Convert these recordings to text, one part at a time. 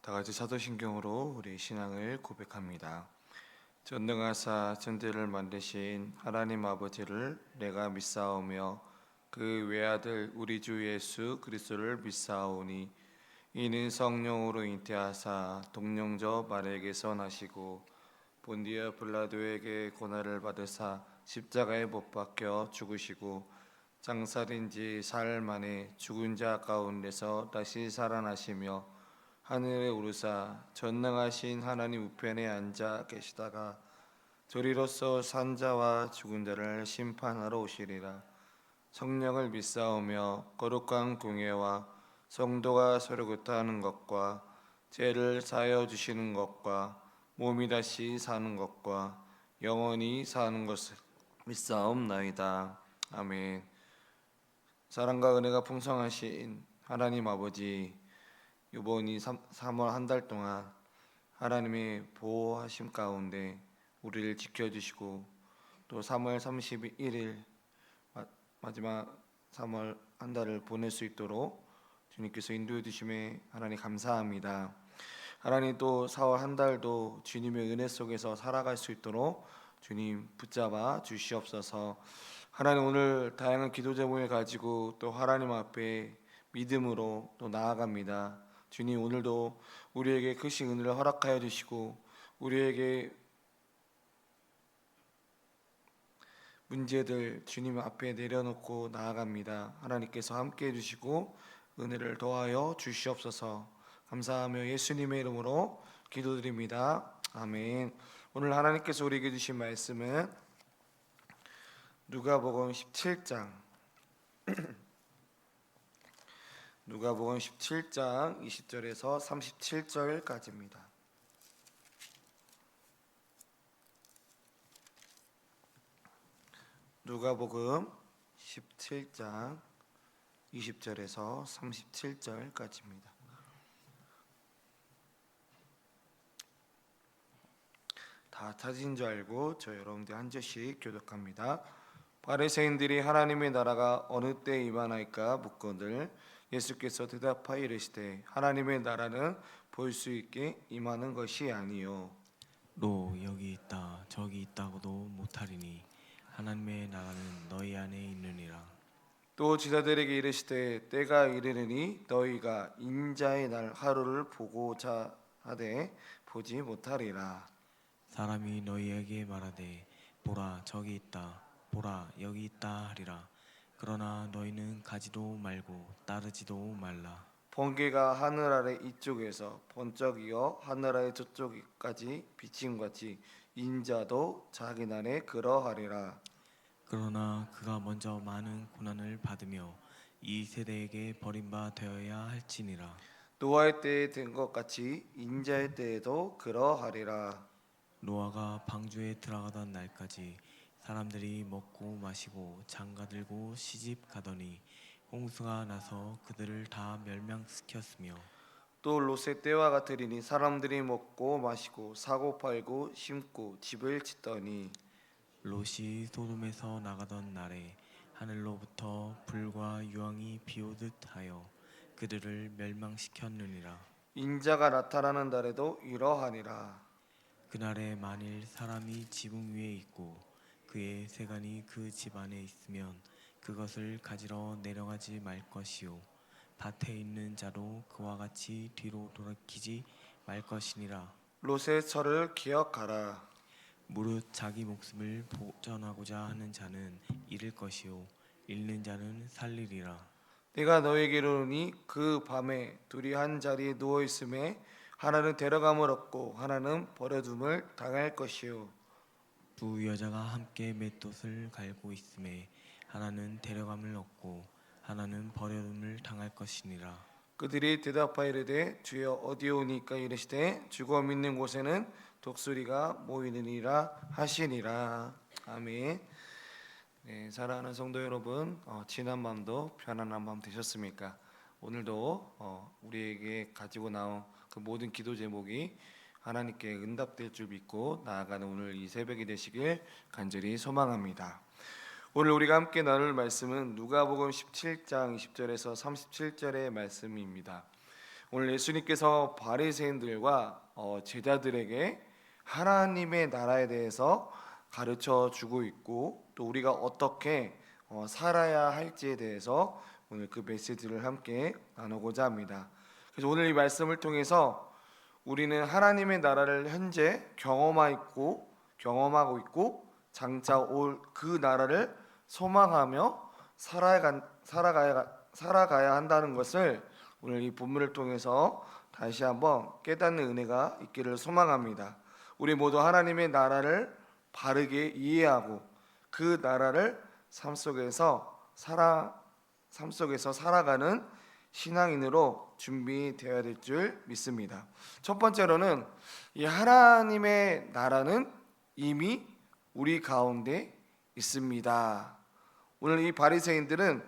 다 같이 사도신경으로 우리 신앙을 고백합니다. 전능하사 천지를 만드신 하나님 아버지를 내가 믿사오며 그 외아들 우리 주 예수 그리스도를 믿사오니 이는 성령으로 잉태하사 동령저 마리아에게서 나시고 본디어 빌라도에게 고난을 받으사 십자가에 못 박혀 죽으시고 장사된 지 사흘 만에 죽은 자 가운데서 다시 살아나시며 하늘에 오르사 전능하신 하나님 우편에 앉아 계시다가 저리로서 산자와 죽은 자를 심판하러 오시리라. 성령을 믿사오며 거룩한 공예와 성도가 서로 교통하는 것과 죄를 사하여 주시는 것과 몸이 다시 사는 것과 영원히 사는 것을 믿사옵나이다. 아멘. 사랑과 은혜가 풍성하신 하나님 아버지, 이번 이 3월 한 달 동안 하나님의 보호하심 가운데 우리를 지켜주시고 또 3월 31일 마지막 3월 한 달을 보낼 수 있도록 주님께서 인도해 주심에 하나님 감사합니다. 하나님 또 4월 한 달도 주님의 은혜 속에서 살아갈 수 있도록 주님 붙잡아 주시옵소서. 하나님 오늘 다양한 기도 제목을 가지고 또 하나님 앞에 믿음으로 또 나아갑니다. 주님 오늘도 우리에게 크신 은혜를 허락하여 주시고 우리에게 문제들 주님 앞에 내려놓고 나아갑니다. 하나님께서 함께해 주시고 은혜를 더하여 주시옵소서. 감사하며 예수님의 이름으로 기도드립니다. 아멘. 오늘 하나님께서 우리에게 주신 말씀은 누가복음 17장 누가복음 17장 20절에서 37절까지입니다. 누가복음 17장 20절에서 37절까지입니다. 다 찾은 줄 알고 저 여러분들 한 절씩 교독합니다. 바리새인들이 하나님의 나라가 어느 때 임하나이까 묻거늘 예수께서 대답하여 이르시되 하나님의 나라는 볼 수 있게 임하는 것이 아니요 로 여기 있다 저기 있다고도 못하리니 하나님의 나라는 너희 안에 있느니라. 또 제자들에게 이르시되 때가 이르리니 너희가 인자의 날 하루를 보고자 하되 보지 못하리라. 사람이 너희에게 말하되 보라 저기 있다 보라 여기 있다 하리라. 그러나 너희는 가지도 말고 따르지도 말라. 번개가 하늘 아래 이쪽에서 번쩍이어 하늘 아래 저쪽까지 비침같이 인자도 자기 날에 그러하리라. 그러나 그가 먼저 많은 고난을 받으며 이 세대에게 버림바 되어야 할지니라. 노아의 때에 된 것 같이 인자의 때에도 그러하리라. 노아가 방주에 들어가던 날까지 사람들이 먹고 마시고 장가들고 시집 가더니 홍수가 나서 그들을 다 멸망시켰으며 또 롯의 때와 같으리니 사람들이 먹고 마시고 사고 팔고 심고 집을 짓더니 롯이 소돔에서 나가던 날에 하늘로부터 불과 유황이 비오듯 하여 그들을 멸망시켰느니라. 인자가 나타나는 날에도 이러하니라. 그날에 만일 사람이 지붕 위에 있고 그의 세간이 그 집 안에 있으면 그것을 가지러 내려가지 말 것이요 밭에 있는 자도 그와 같이 뒤로 돌이키지 말 것이니라. 롯의 철을 기억하라. 무릇 자기 목숨을 보전하고자 하는 자는 잃을 것이요 잃는 자는 살리리라. 내가 너에게 이르노니 그 밤에 둘이 한 자리에 누워 있음에 하나는 데려감을 얻고 하나는 버려둠을 당할 것이요 두 여자가 함께 맷돛을 갈고 있음에 하나는 데려감을 얻고 하나는 버려둠을 당할 것이니라. 그들이 대답하여 이르되 주여 어디에 오니까 이르시되 죽어 믿는 곳에는 독수리가 모이느니라 하시니라. 아멘. 네, 사랑하는 성도 여러분, 지난 밤도 편안한 밤 되셨습니까? 오늘도 우리에게 가지고 나온 그 모든 기도 제목이 하나님께 응답될 줄 믿고 나아가는 오늘 이 새벽이 되시길 간절히 소망합니다. 오늘 우리가 함께 나눌 말씀은 누가복음 17장 20절에서 37절의 말씀입니다. 오늘 예수님께서 바리새인들과 제자들에게 하나님의 나라에 대해서 가르쳐 주고 있고, 또 우리가 어떻게 살아야 할지에 대해서 오늘 그 메시지를 함께 나누고자 합니다. 그래서 오늘 이 말씀을 통해서 우리는 하나님의 나라를 현재 경험하고 있고 장차 올 그 나라를 소망하며 살아가야 한다는 것을 오늘 이 본문을 통해서 다시 한번 깨닫는 은혜가 있기를 소망합니다. 우리 모두 하나님의 나라를 바르게 이해하고 그 나라를 삶 속에서 살아가는 신앙인으로 준비되어야 될 줄 믿습니다. 첫 번째로는 이 하나님의 나라는 이미 우리 가운데 있습니다. 오늘 이 바리새인들은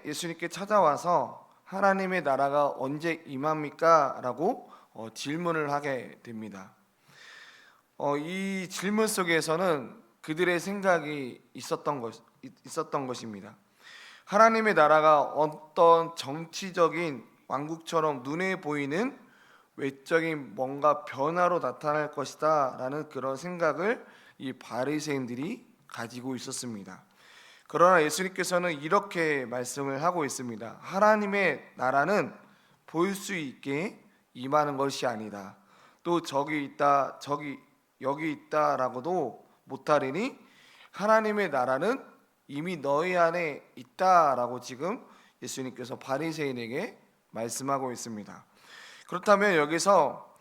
예수님께 찾아와서 하나님의 나라가 언제 임합니까? 라고 질문을 하게 됩니다. 이 질문 속에서는 그들의 생각이 있었던 것입니다. 하나님의 나라가 어떤 정치적인 왕국처럼 눈에 보이는 외적인 뭔가 변화로 나타날 것이다 라는 그런 생각을 이 바리새인들이 가지고 있었습니다. 그러나 예수님께서는 이렇게 말씀을 하고 있습니다. 하나님의 나라는 보일 수 있게 임하는 것이 아니다. 또 여기 있다라고도 못하리니 하나님의 나라는 이미 너희 안에 있다라고 지금 예수님께서 바리새인에게 말씀하고 있습니다. 그렇다면 여기서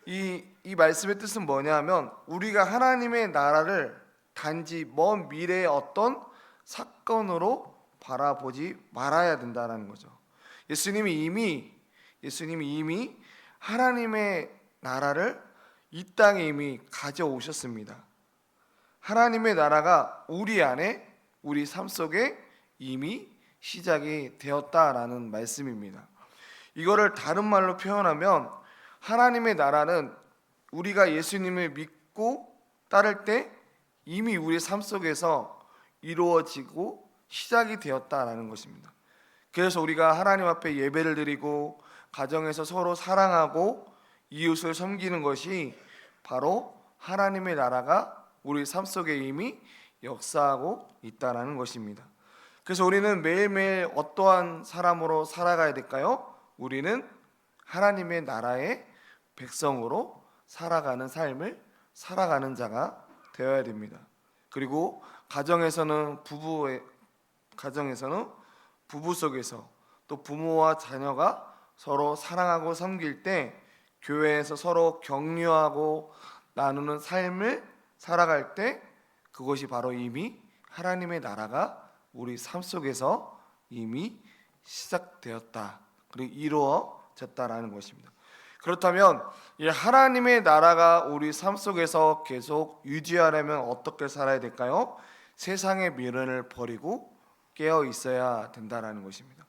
이 말씀의 뜻은 뭐냐면, 우리가 하나님의 나라를 단지 먼 미래의 어떤 사건으로 바라보지 말아야 된다는 거죠. 예수님이 이미 하나님의 나라를 이 땅에 이미 가져오셨습니다. 하나님의 나라가 우리 안에, 우리 삶 속에 이미 시작이 되었다라는 말씀입니다. 이거를 다른 말로 표현하면, 하나님의 나라는 우리가 예수님을 믿고 따를 때 이미 우리 삶 속에서 이루어지고 시작이 되었다라는 것입니다. 그래서 우리가 하나님 앞에 예배를 드리고 가정에서 서로 사랑하고 이웃을 섬기는 것이 바로 하나님의 나라가 우리 삶 속에 이미 역사하고 있다라는 것입니다. 그래서 우리는 매일매일 어떠한 사람으로 살아가야 될까요? 우리는 하나님의 나라의 백성으로 살아가는 삶을 살아가는 자가 되어야 됩니다. 그리고 가정에서는 부부 속에서, 또 부모와 자녀가 서로 사랑하고 섬길 때, 교회에서 서로 격려하고 나누는 삶을 살아갈 때, 그것이 바로 이미 하나님의 나라가 우리 삶 속에서 이미 시작되었다, 그리고 이루어졌다라는 것입니다. 그렇다면 이 하나님의 나라가 우리 삶 속에서 계속 유지하려면 어떻게 살아야 될까요? 세상의 미련을 버리고 깨어 있어야 된다라는 것입니다.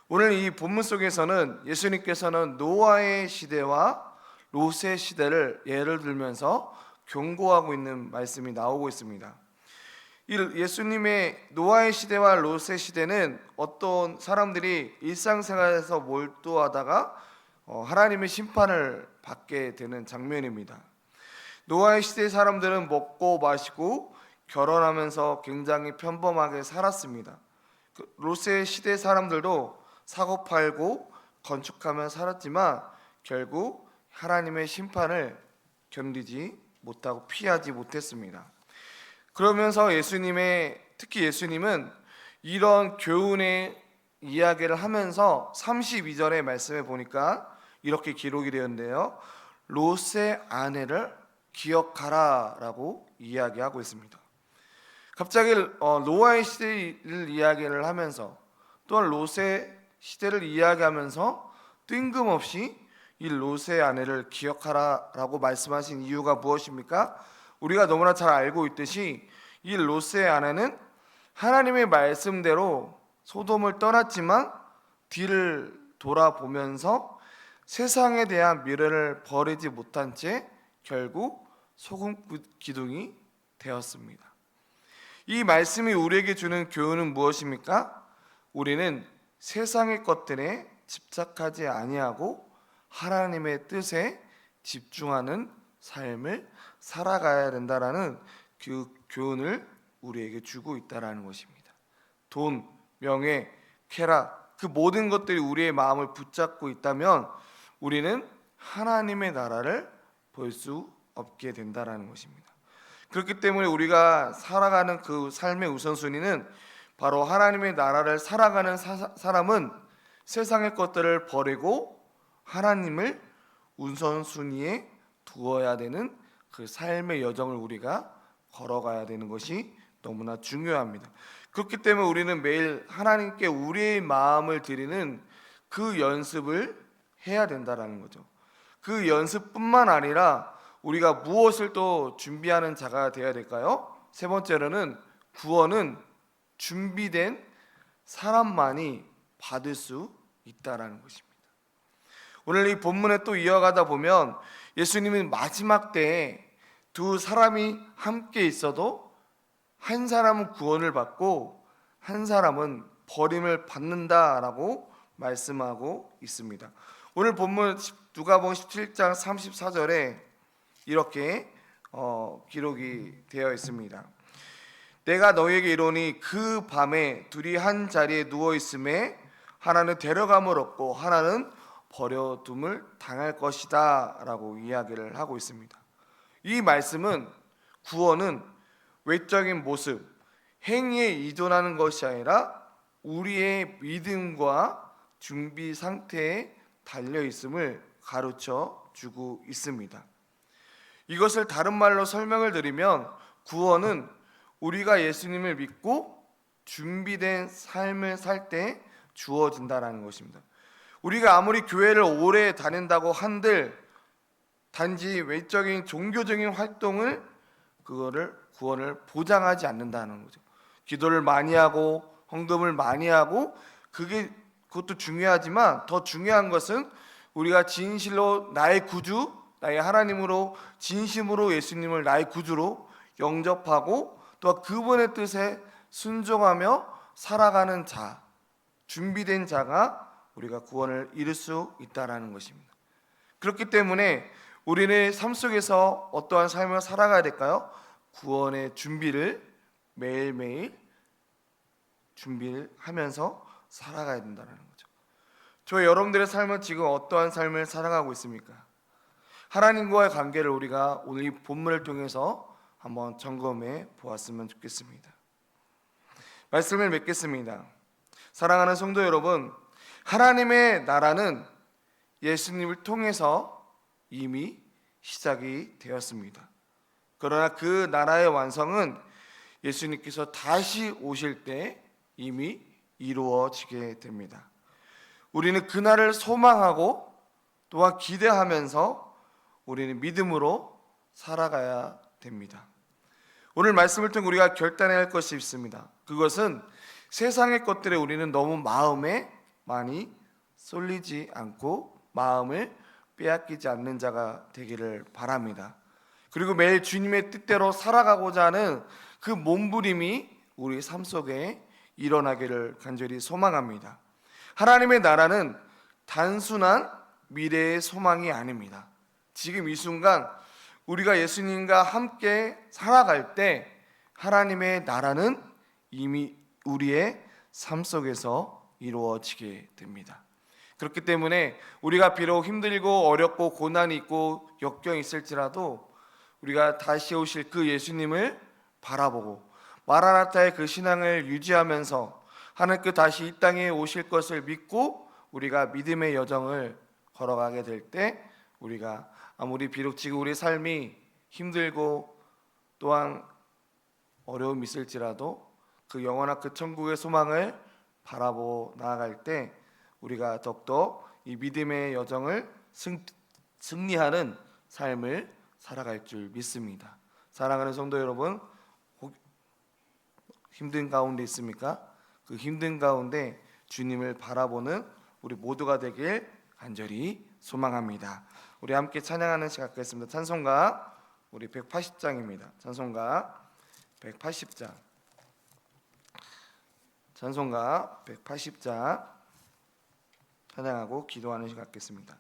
오늘 이 본문 속에서는 예수님께서는 노아의 시대와 롯의 시대를 예를 들면서 경고하고 있는 말씀이 나오고 있습니다. 예수님의 노아의 시대와 롯의 시대는 어떤 사람들이 일상생활에서 몰두하다가 하나님의 심판을 받게 되는 장면입니다. 노아의 시대의 사람들은 먹고 마시고 결혼하면서 굉장히 평범하게 살았습니다. 롯의 시대 사람들도 사고 팔고 건축하며 살았지만 결국 하나님의 심판을 견디지 못하고 피하지 못했습니다. 그러면서 특히 예수님은 이런 교훈의 이야기를 하면서 32절의 말씀에 보니까 이렇게 기록이 되었는데요. 롯의 아내를 기억하라 라고 이야기하고 있습니다. 갑자기 노아의 시대를 이야기를 하면서 또한 롯의 시대를 이야기하면서 뜬금없이 이 롯의 아내를 기억하라 라고 말씀하신 이유가 무엇입니까? 우리가 너무나 잘 알고 있듯이 이 롯의 아내는 하나님의 말씀대로 소돔을 떠났지만 뒤를 돌아보면서 세상에 대한 미래를 버리지 못한 채 결국 소금 기둥이 되었습니다. 이 말씀이 우리에게 주는 교훈은 무엇입니까? 우리는 세상의 것들에 집착하지 아니하고 하나님의 뜻에 집중하는 삶을 살아가야 된다라는 그 교훈을 우리에게 주고 있다라는 것입니다. 돈, 명예, 쾌락, 그 모든 것들이 우리의 마음을 붙잡고 있다면 우리는 하나님의 나라를 볼 수 없게 된다라는 것입니다. 그렇기 때문에 우리가 살아가는 그 삶의 우선순위는 바로 하나님의 나라를 살아가는 사람은 세상의 것들을 버리고 하나님을 우선순위에 두어야 되는 그 삶의 여정을 우리가 걸어가야 되는 것이 너무나 중요합니다. 그렇기 때문에 우리는 매일 하나님께 우리의 마음을 드리는 그 연습을 해야 된다라는 거죠. 그 연습뿐만 아니라 우리가 무엇을 또 준비하는 자가 되어야 될까요? 세 번째로는 구원은 준비된 사람만이 받을 수 있다라는 것입니다. 오늘 이 본문에 또 이어가다 보면 예수님은 마지막 때에 두 사람이 함께 있어도 한 사람은 구원을 받고 한 사람은 버림을 받는다라고 말씀하고 있습니다. 오늘 본문 누가복음 17장 34절에 이렇게 기록이 되어 있습니다. 내가 너희에게 이르노니 그 밤에 둘이 한 자리에 누워 있음에 하나는 데려감을 얻고 하나는 버려둠을 당할 것이다 라고 이야기를 하고 있습니다. 이 말씀은 구원은 외적인 모습, 행위에 의존하는 것이 아니라 우리의 믿음과 준비 상태에 달려 있음을 가르쳐 주고 있습니다. 이것을 다른 말로 설명을 드리면 구원은 우리가 예수님을 믿고 준비된 삶을 살 때 주어진다라는 것입니다. 우리가 아무리 교회를 오래 다닌다고 한들 단지 외적인 종교적인 활동을 그거를 구원을 보장하지 않는다는 거죠. 기도를 많이 하고 헌금을 많이 하고 그것도 중요하지만 더 중요한 것은 우리가 진실로 나의 구주, 나의 하나님으로 진심으로 예수님을 나의 구주로 영접하고 또 그분의 뜻에 순종하며 살아가는 자, 준비된 자가 우리가 구원을 이룰 수 있다라는 것입니다. 그렇기 때문에 우리는 삶 속에서 어떠한 삶을 살아가야 될까요? 구원의 준비를 매일매일 준비를 하면서 살아가야 된다는 거죠. 저 여러분들의 삶은 지금 어떠한 삶을 살아가고 있습니까? 하나님과의 관계를 우리가 오늘 이 본문을 통해서 한번 점검해 보았으면 좋겠습니다. 말씀을 맺겠습니다. 사랑하는 성도 여러분, 하나님의 나라는 예수님을 통해서 이미 시작이 되었습니다. 그러나 그 나라의 완성은 예수님께서 다시 오실 때 이미 이루어지게 됩니다. 우리는 그날을 소망하고 또한 기대하면서 우리는 믿음으로 살아가야 됩니다. 오늘 말씀을 통해 우리가 결단해야 할 것이 있습니다. 그것은 세상의 것들에 우리는 너무 마음에 많이 쏠리지 않고 마음을 빼앗기지 않는 자가 되기를 바랍니다. 그리고 매일 주님의 뜻대로 살아가고자 하는 그 몸부림이 우리 삶 속에 일어나기를 간절히 소망합니다. 하나님의 나라는 단순한 미래의 소망이 아닙니다. 지금 이 순간 우리가 예수님과 함께 살아갈 때 하나님의 나라는 이미 우리의 삶 속에서 이루어지게 됩니다. 그렇기 때문에 우리가 비록 힘들고 어렵고 고난이 있고 역경이 있을지라도 우리가 다시 오실 그 예수님을 바라보고 마라나타의 그 신앙을 유지하면서 하나님께 다시 이 땅에 오실 것을 믿고 우리가 믿음의 여정을 걸어가게 될 때 우리가 아무리 비록 지금 우리 삶이 힘들고 또한 어려움이 있을지라도 그 영원한 그 천국의 소망을 바라보고 나아갈 때 우리가 더욱더 이 믿음의 여정을 승리하는 삶을 살아갈 줄 믿습니다. 사랑하는 성도 여러분, 힘든 가운데 있습니까? 그 힘든 가운데 주님을 바라보는 우리 모두가 되길 간절히 소망합니다. 우리 함께 찬양하는 시간 갖겠습니다. 찬송가 우리 180장입니다. 찬송가 180장. 찬송가 180장 찬양하고 기도하는 시간 갖겠습니다.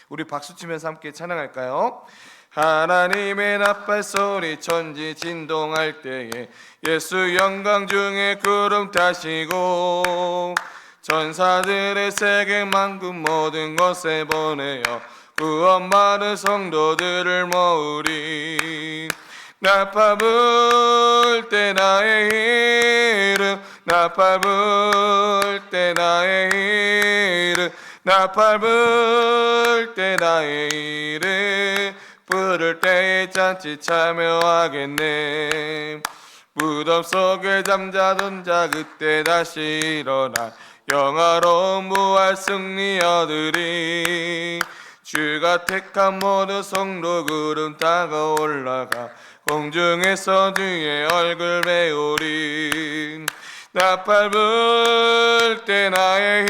우리 박수 치면서 함께 찬양할까요? 하나님의 나팔 소리 천지 진동할 때에 예수 영광 중에 구름 타시고 전사들의 세계 만국 모든 곳에 보내어 구원 받은 성도들을 모으리. 나팔 불 때 나의 이름 나팔 불 때 나의 이름 나팔 불 때 나의 이름 부를 때에 잔치 참여하겠네. 무덤 속에 잠자던 자 그때 다시 일어나 영화로운 부활 승리 얻으리. 주가 택한 모든 성도 구름 타고 올라가 공중에서 주의 얼굴 배우리. 나팔 불 때 나의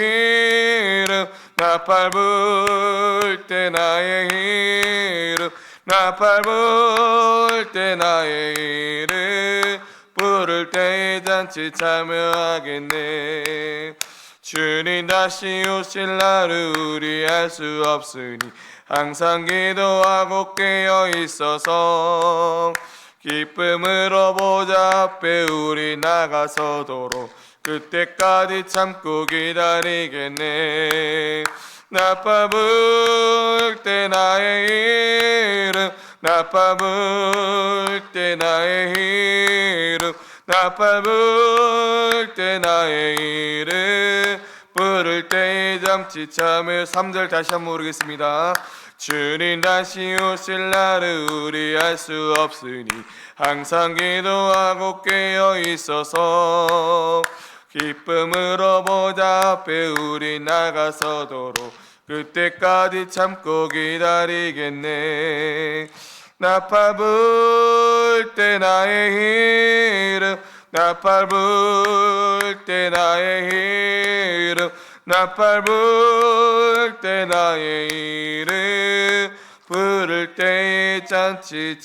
이름 나팔 불 때 나의 이름 나팔 불 때 나의 이름 부를 때에 잔치 참여하겠네. 주님 다시 오실 날을 우리 알 수 없으니 항상 기도하고 깨어 있어서 기쁨으로 보좌 앞에 우리 나가서도록 그때까지 참고 기다리겠네. 나팔 불 때 나의 이름 나팔 불 때 나의 이름 나팔 불 때 나의 이름 부를 때에 잠시 참여. 3절 다시 한번 부르겠습니다. 주님 다시 오실 날을 우리 알 수 없으니 항상 기도하고 깨어 있어서 기쁨으로 보좌 앞에 우리 나가서도록 그때까지 참고 기다리겠네. 나팔 불 때 나의 이름 나팔 불 때 나의 이름 나팔 불 때 나의 이름 부를 때에 잔치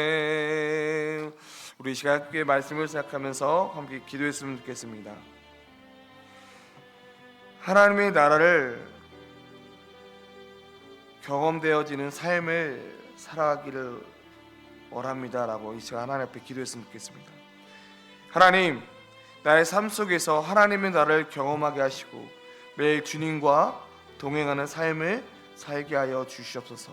참여하겠네. 우리 이 시간 함께 말씀을 생각하면서 함께 기도했으면 좋겠습니다. 하나님의 나라를 경험되어지는 삶을 살아가기를 원합니다라고 이 시간 하나님 앞에 기도했으면 좋겠습니다. 하나님, 나의 삶 속에서 하나님의 나라를 경험하게 하시고 매일 주님과 동행하는 삶을 살게 하여 주시옵소서.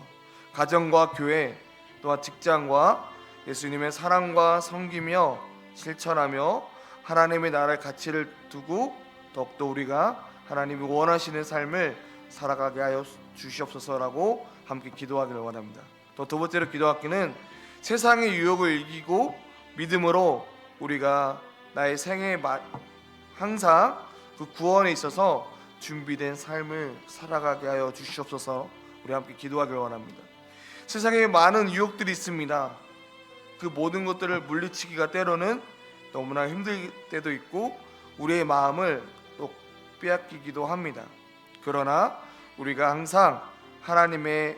가정과 교회 또한 직장과 예수님의 사랑과 섬기며 실천하며 하나님의 나라의 가치를 두고 더욱더 우리가 하나님이 원하시는 삶을 살아가게 하여 주시옵소서라고 함께 기도하기를 원합니다. 또 두 번째로 기도하기는 세상의 유혹을 이기고 믿음으로 우리가 나의 생에 항상 그 구원에 있어서 준비된 삶을 살아가게 하여 주시옵소서. 우리 함께 기도하기를 원합니다. 세상에 많은 유혹들이 있습니다. 그 모든 것들을 물리치기가 때로는 너무나 힘들 때도 있고 우리의 마음을 또 빼앗기기도 합니다. 그러나 우리가 항상 하나님의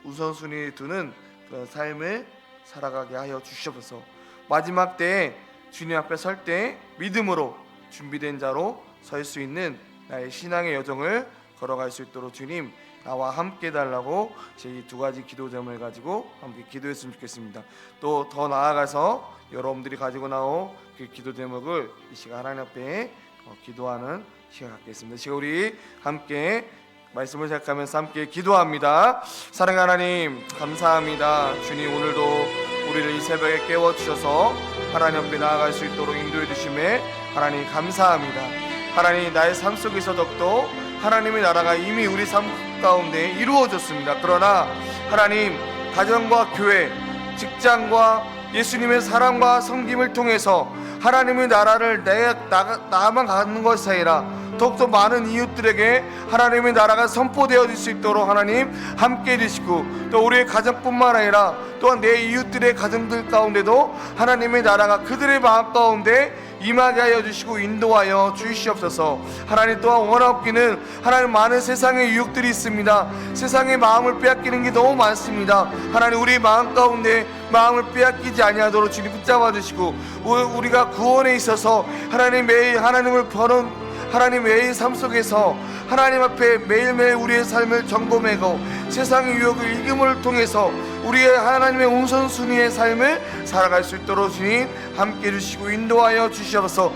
우선순위에 두는 그런 삶을 살아가게 하여 주시옵소서. 마지막 때에 주님 앞에 설 때 믿음으로 준비된 자로 설 수 있는 나의 신앙의 여정을 걸어갈 수 있도록 주님 나와 함께 달라고 제 이 두 가지 기도 제목을 가지고 함께 기도했으면 좋겠습니다. 또 더 나아가서 여러분들이 가지고 나온 그 기도 제목을 이 시간 하나님 앞에 기도하는 시간 갖겠습니다. 이 시간 우리 함께 말씀을 생각하면서 함께 기도합니다. 사랑하는 하나님 감사합니다. 주님 오늘도 우리를 이 새벽에 깨워주셔서 하나님 앞에 나아갈 수 있도록 인도해 주심에 하나님 감사합니다. 하나님 나의 삶 속에서 더욱더 하나님의 나라가 이미 우리 삶 가운데 이루어졌습니다. 그러나 하나님 가정과 교회 직장과 예수님의 사랑과 섬김을 통해서 하나님의 나라를 나만 가는 것이 아니라 더욱더 많은 이웃들에게 하나님의 나라가 선포되어질 수 있도록 하나님 함께해 주시고 또 우리의 가정뿐만 아니라 또한 내 이웃들의 가정들 가운데도 하나님의 나라가 그들의 마음 가운데 임하게 하여 주시고 인도하여 주시옵소서. 하나님 또한 원하옵기는 하나님 많은 세상의 유혹들이 있습니다. 세상의 마음을 빼앗기는 게 너무 많습니다. 하나님 우리 마음 가운데 마음을 빼앗기지 아니하도록 주님 붙잡아 주시고 우리가 구원에 있어서 하나님 매일 하나님을 하나님 외의 삶 속에서 하나님 앞에 매일매일 우리의 삶을 점검하고 세상의 유혹을 이김을 통해서 우리의 하나님의 우선순위의 삶을 살아갈 수 있도록 주님 함께 해주시고 인도하여 주시옵소서.